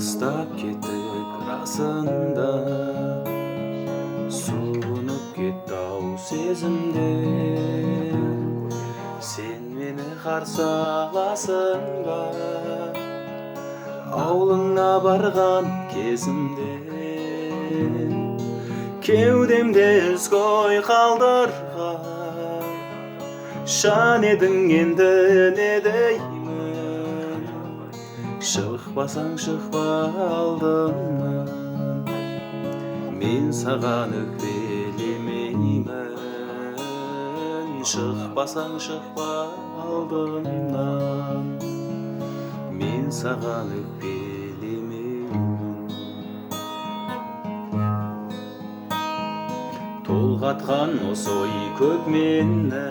Алыстап кеттік расында, суынып кетті ау сезімде. Сен мені қарсы аласың ба, ауылыңа барған кезімде? Кеудемде ізгой қалдырған жан едің, енді не деймін? Шықпасаң шықпа алдымнан, мен саған өкпелемеймін. Шықпасаң шықпа алдымнан, мен саған өкпелемеймін. Толғатқан осы ой көп мені,